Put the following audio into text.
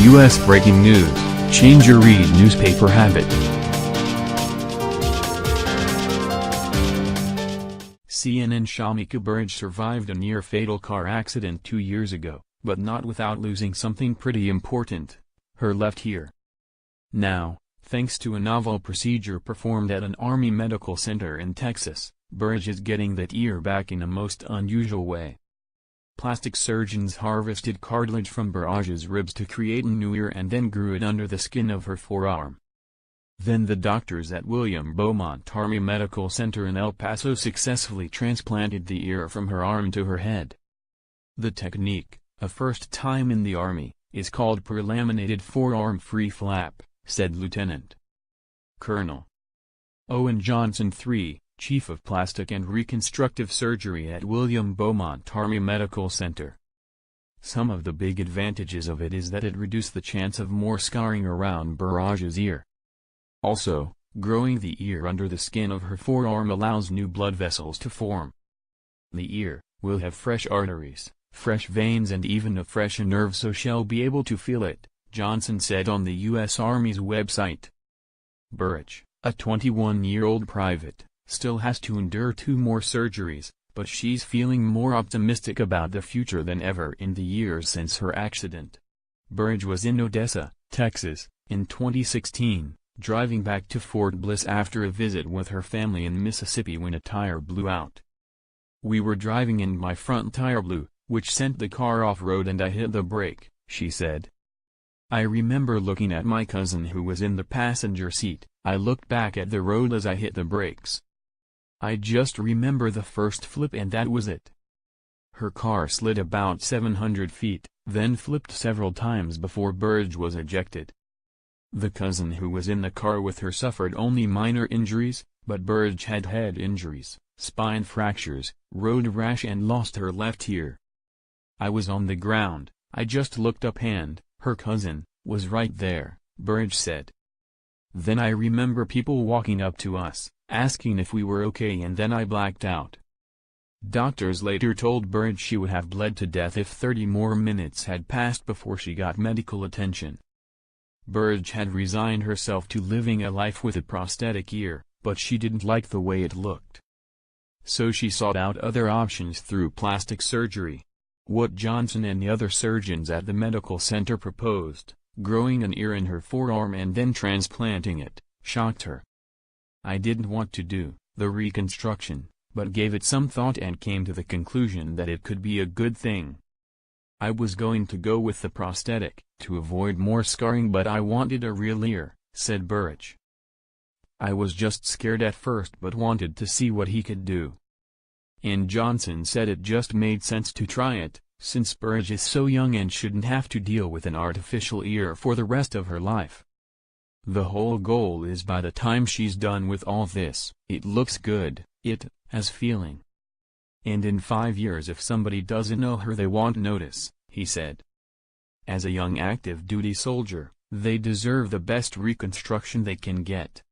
U.S. breaking news, change your read newspaper habit. CNN Shamika Burrage survived a near-fatal car accident 2 years ago, but not without losing something pretty important, her left ear. Now, thanks to a novel procedure performed at an Army medical center in Texas, Burrage is getting that ear back in a most unusual way. Plastic surgeons harvested cartilage from Burrage's ribs to create a new ear and then grew it under the skin of her forearm. Then the doctors at Beaumont Army Medical Center in El Paso successfully transplanted the ear from her arm to her head. The technique, a first time in the Army, is called prelaminated forearm free flap, said Lieutenant Colonel Owen Johnson III, Chief of Plastic and Reconstructive Surgery at Beaumont Army Medical Center. Some of the big advantages of it is that it reduces the chance of more scarring around Burrage's ear. Also, growing the ear under the skin of her forearm allows new blood vessels to form. The ear will have fresh arteries, fresh veins and even a fresh nerve, so she'll be able to feel it, Johnson said on the U.S. Army's website. Burrage, a 21-year-old private, still has to endure 2 more surgeries, but she's feeling more optimistic about the future than ever in the years since her accident. Burrage was in Odessa, Texas, in 2016, driving back to Fort Bliss after a visit with her family in Mississippi when a tire blew out. "We were driving and my front tire blew, which sent the car off-road and I hit the brake," she said. "I remember looking at my cousin who was in the passenger seat. I looked back at the road as I hit the brakes. I just remember the first flip and that was it." Her car slid about 700 feet, then flipped several times before Burrage was ejected. The cousin who was in the car with her suffered only minor injuries, but Burrage had head injuries, spine fractures, road rash and lost her left ear. "I was on the ground, I just looked up and, her cousin, was right there," Burrage said. "Then I remember people walking up to us, asking if we were okay, and then I blacked out." Doctors later told Burrage she would have bled to death if 30 more minutes had passed before she got medical attention. Burrage had resigned herself to living a life with a prosthetic ear, but she didn't like the way it looked. So she sought out other options through plastic surgery. What Johnson and the other surgeons at the medical center proposed, growing an ear in her forearm and then transplanting it, shocked her. "I didn't want to do the reconstruction, but gave it some thought and came to the conclusion that it could be a good thing. I was going to go with the prosthetic, to avoid more scarring, but I wanted a real ear," said Burrage. "I was just scared at first but wanted to see what he could do." And Johnson said it just made sense to try it, since Burrage is so young and shouldn't have to deal with an artificial ear for the rest of her life. "The whole goal is by the time she's done with all this, it looks good, it has feeling. And in 5 years if somebody doesn't know her they won't notice," he said. As a young active duty soldier, they deserve the best reconstruction they can get.